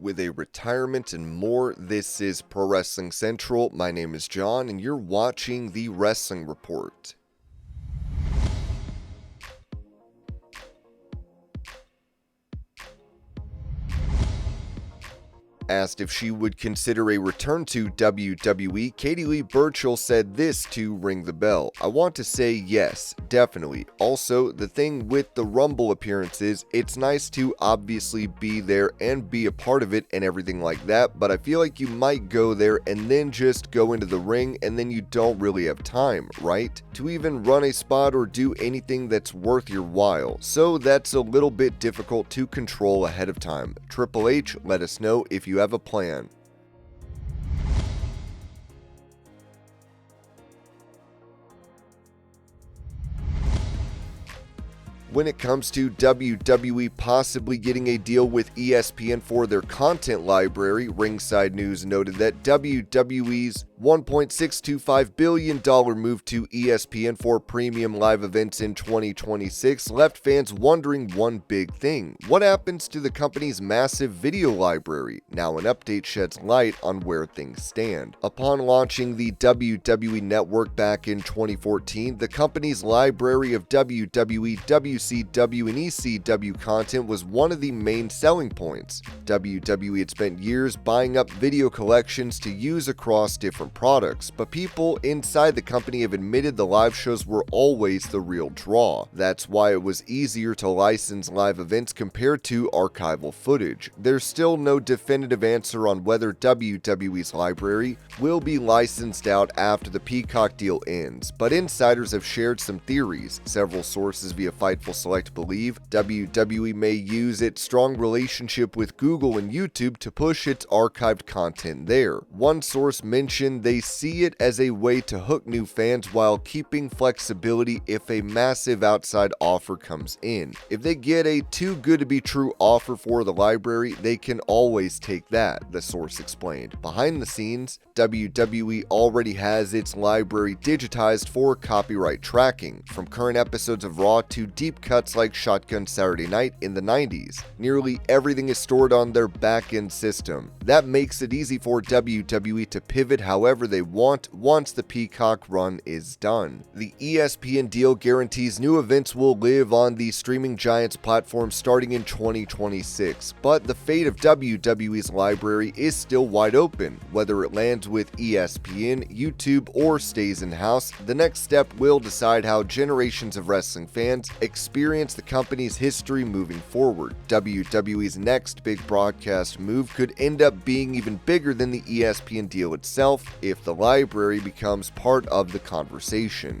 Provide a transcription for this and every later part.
with a retirement and more. This is Pro Wrestling Central. My name is John, and you're watching the Wrestling Report. Asked if she would consider a return to WWE, Katie Lee Burchill said this to ring the bell. "I want to say yes, definitely. Also, the thing with the Rumble appearances, it's nice to obviously be there and be a part of it and everything like that, but I feel like you might go there and then just go into the ring and then you don't really have time, right? To even run a spot or do anything that's worth your while. So that's a little bit difficult to control ahead of time. Triple H, let us know if you have a plan." When it comes to WWE possibly getting a deal with ESPN for their content library, Ringside News noted that WWE'S $1.625 billion move to ESPN for premium live events in 2026 left fans wondering one big thing. What happens to the company's massive video library? Now an update sheds light on where things stand. Upon launching the WWE Network back in 2014, the company's library of WWE, WCW, and ECW content was one of the main selling points. WWE had spent years buying up video collections to use across different products, but people inside the company have admitted the live shows were always the real draw. That's why it was easier to license live events compared to archival footage. There's still no definitive answer on whether WWE's library will be licensed out after the Peacock deal ends, but insiders have shared some theories. Several sources via Fightful Select believe WWE may use its strong relationship with Google and YouTube to push its archived content there. One source mentioned they see it as a way to hook new fans while keeping flexibility if a massive outside offer comes in. If they get a too good to be true offer for the library, they can always take that, the source explained. Behind the scenes, WWE already has its library digitized for copyright tracking, from current episodes of Raw to deep cuts like Shotgun Saturday Night in the 90s. Nearly everything is stored on their back-end system. That makes it easy for WWE to pivot however they want once the Peacock run is done. The ESPN deal guarantees new events will live on the streaming giant's platform starting in 2026, but the fate of WWE's library is still wide open. Whether it lands with ESPN, YouTube, or stays in-house, the next step will decide how generations of wrestling fans experience the company's history moving forward. WWE's next big broadcast move could end up being even bigger than the ESPN deal itself if the library becomes part of the conversation.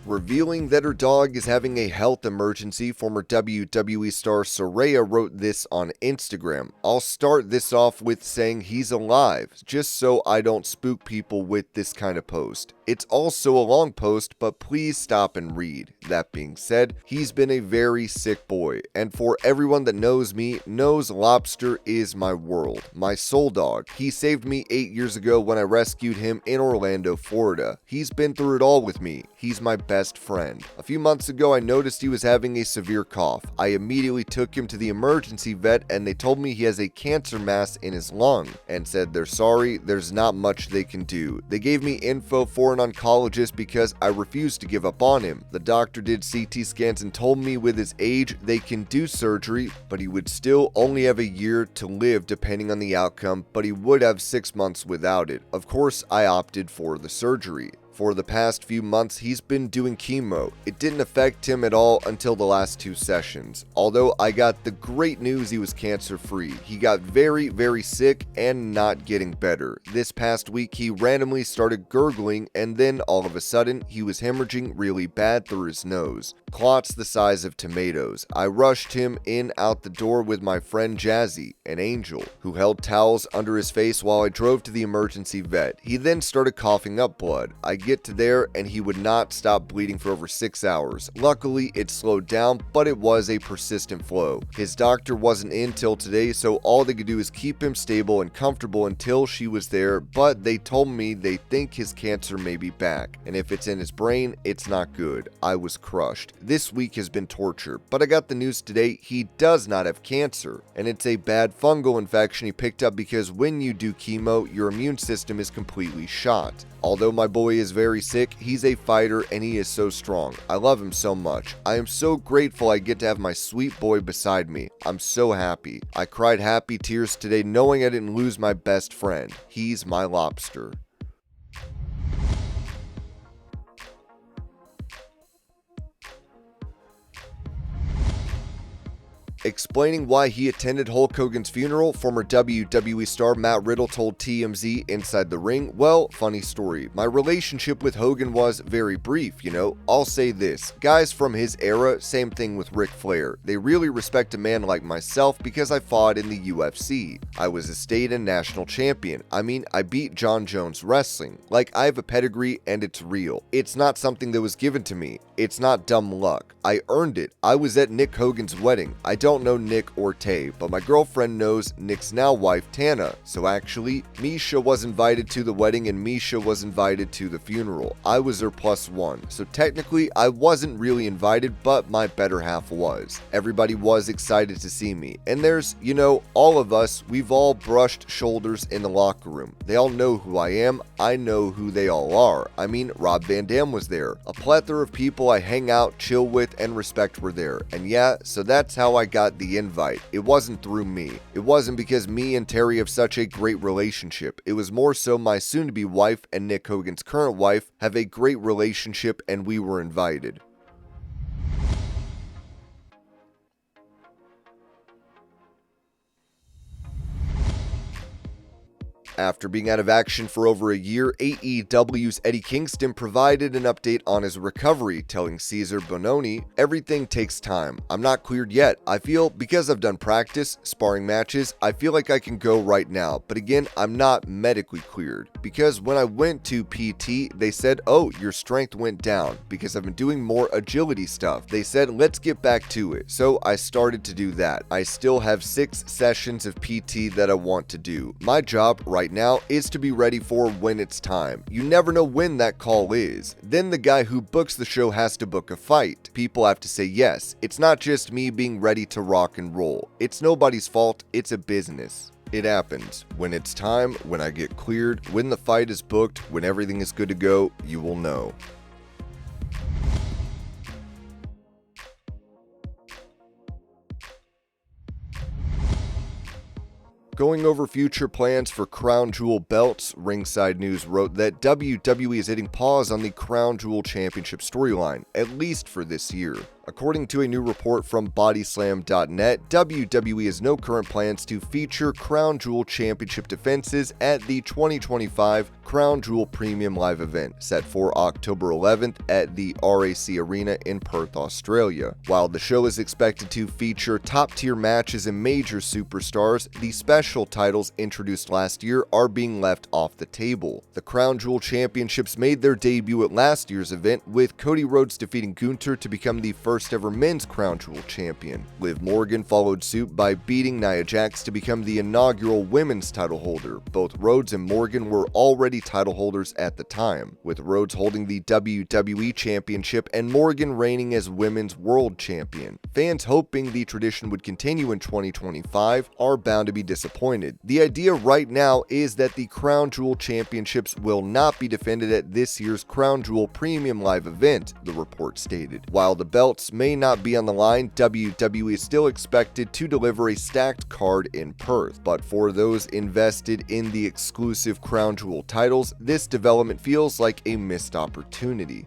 Revealing that her dog is having a health emergency, former WWE star Saraya wrote this on Instagram. "I'll start this off with saying he's alive, just so I don't spook people with this kind of post. It's also a long post, but please stop and read. That being said, he's been a very sick boy, and for everyone that knows me, knows Lobster is my world, my soul dog. He saved me 8 years ago when I rescued him in Orlando, Florida. He's been through it all with me. He's my best friend. A few months ago, I noticed he was having a severe cough. I immediately took him to the emergency vet and they told me he has a cancer mass in his lung and said they're sorry, there's not much they can do. They gave me info for an oncologist because I refused to give up on him. The doctor did CT scans and told me with his age they can do surgery, but he would still only have a year to live depending on the outcome, but he would have 6 months without it. Of course, I opted for the surgery. For the past few months, he's been doing chemo. It didn't affect him at all until the last 2 sessions. Although I got the great news he was cancer-free. He got very, very sick and not getting better. This past week, he randomly started gurgling and then all of a sudden, he was hemorrhaging really bad through his nose. Clots the size of tomatoes. I rushed him in out the door with my friend Jazzy, an angel, who held towels under his face while I drove to the emergency vet. He then started coughing up blood. I get to there and he would not stop bleeding for over 6 hours. Luckily, it slowed down, but it was a persistent flow. His doctor wasn't in till today, so all they could do is keep him stable and comfortable until she was there, but they told me they think his cancer may be back, and if it's in his brain, it's not good. I was crushed. This week has been torture, but I got the news today he does not have cancer, and it's a bad fungal infection he picked up because when you do chemo, your immune system is completely shot. Although my boy is very sick, he's a fighter and he is so strong. I love him so much. I am so grateful I get to have my sweet boy beside me. I'm so happy. I cried happy tears today knowing I didn't lose my best friend. He's my lobster. Explaining why he attended Hulk Hogan's funeral, former WWE star Matt Riddle told TMZ Inside the Ring, "Well, funny story. My relationship with Hogan was very brief, you know. I'll say this. Guys from his era, same thing with Ric Flair. They really respect a man like myself because I fought in the UFC. I was a state and national champion. I mean, I beat John Jones wrestling. Like, I have a pedigree and it's real. It's not something that was given to me. It's not dumb luck. I earned it. I was at Nick Hogan's wedding. I don't know Nick or Tay, but my girlfriend knows Nick's now wife, Tana. So actually, Misha was invited to the wedding and Misha was invited to the funeral. I was her +1. So technically, I wasn't really invited, but my better half was. Everybody was excited to see me. And there's, you know, all of us, we've all brushed shoulders in the locker room. They all know who I am. I know who they all are. I mean, Rob Van Dam was there. A plethora of people I hang out, chill with, and respect were there. And yeah, so that's how I got the invite. It wasn't through me. It wasn't because me and Terry have such a great relationship. It was more so my soon-to-be wife and Nick Hogan's current wife have a great relationship and we were invited." After being out of action for over a year, AEW's Eddie Kingston provided an update on his recovery, telling Cesar Bononi, "Everything takes time. I'm not cleared yet. I feel, because I've done practice, sparring matches, I feel like I can go right now. But again, I'm not medically cleared. Because when I went to PT, they said, oh, your strength went down. Because I've been doing more agility stuff. They said, let's get back to it. So I started to do that. I still have 6 sessions of PT that I want to do. My job right now is to be ready for when it's time. You never know when that call is. Then the guy who books the show has to book a fight. People have to say yes. It's not just me being ready to rock and roll. It's nobody's fault. It's a business. It happens. When it's time, when I get cleared, when the fight is booked, when everything is good to go, you will know." Going over future plans for Crown Jewel belts, Ringside News wrote that WWE is hitting pause on the Crown Jewel Championship storyline, at least for this year. According to a new report from Bodyslam.net, WWE has no current plans to feature Crown Jewel Championship defenses at the 2025 Crown Jewel Premium Live event, set for October 11th at the RAC Arena in Perth, Australia. While the show is expected to feature top-tier matches and major superstars, the special titles introduced last year are being left off the table. The Crown Jewel Championships made their debut at last year's event, with Cody Rhodes defeating Gunther to become the first ever men's Crown Jewel champion. Liv Morgan followed suit by beating Nia Jax to become the inaugural women's title holder. Both Rhodes and Morgan were already title holders at the time, with Rhodes holding the WWE Championship and Morgan reigning as women's world champion. Fans hoping the tradition would continue in 2025 are bound to be disappointed. The idea right now is that the Crown Jewel Championships will not be defended at this year's Crown Jewel Premium Live event, the report stated. While the belts may not be on the line, WWE is still expected to deliver a stacked card in Perth. But for those invested in the exclusive Crown Jewel titles, this development feels like a missed opportunity.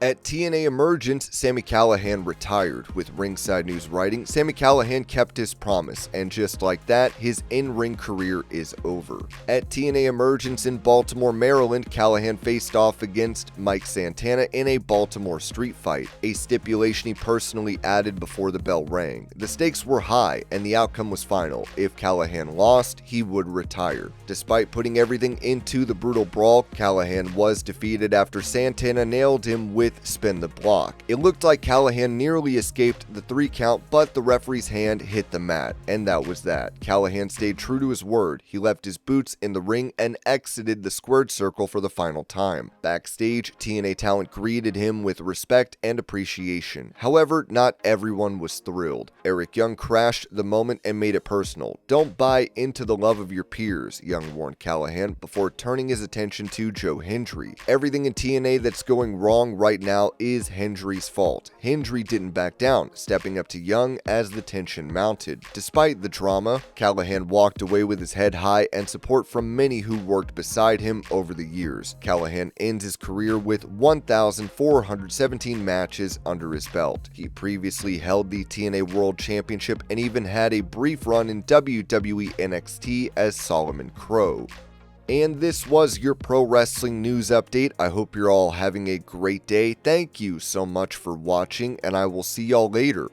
At TNA Emergence, Sami Callihan retired. With Ringside News writing, Sami Callihan kept his promise, and just like that, his in-ring career is over. At TNA Emergence in Baltimore, Maryland, Callihan faced off against Mike Santana in a Baltimore street fight, a stipulation he personally added before the bell rang. The stakes were high, and the outcome was final. If Callihan lost, he would retire. Despite putting everything into the brutal brawl, Callihan was defeated after Santana nailed him with spin the block. It looked like Callihan nearly escaped the 3 count, but the referee's hand hit the mat, and that was that. Callihan stayed true to his word. He left his boots in the ring and exited the squared circle for the final time. Backstage, TNA talent greeted him with respect and appreciation. However, not everyone was thrilled. Eric Young crashed the moment and made it personal. "Don't buy into the love of your peers," Young warned Callihan before turning his attention to Joe Hendry. "Everything in TNA that's going wrong right now is Hendry's fault." Hendry didn't back down, stepping up to Young as the tension mounted. Despite the drama, Callihan walked away with his head high and support from many who worked beside him over the years. Callihan ends his career with 1,417 matches under his belt. He previously held the TNA World Championship and even had a brief run in WWE NXT as Solomon Crow. And this was your pro wrestling news update. I hope you're all having a great day. Thank you so much for watching, and I will see y'all later.